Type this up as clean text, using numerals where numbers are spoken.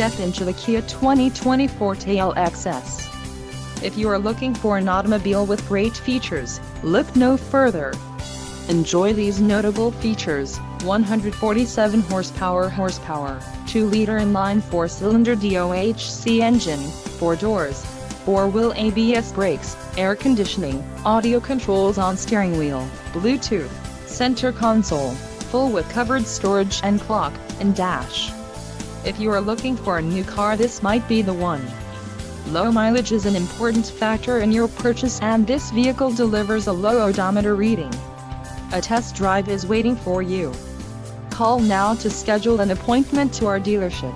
step into the Kia 2020 Forte LXS. If you are looking for an automobile with great features, look no further. Enjoy these notable features: 147 horsepower, 2-liter inline 4-cylinder DOHC engine, 4 doors, 4-wheel ABS brakes, air conditioning, audio controls on steering wheel, Bluetooth, center console, full with covered storage and clock and dash. If you are looking for a new car, this might be the one. Low mileage is an important factor in your purchase, and this vehicle delivers a low odometer reading. A test drive is waiting for you. Call now to schedule an appointment to our dealership.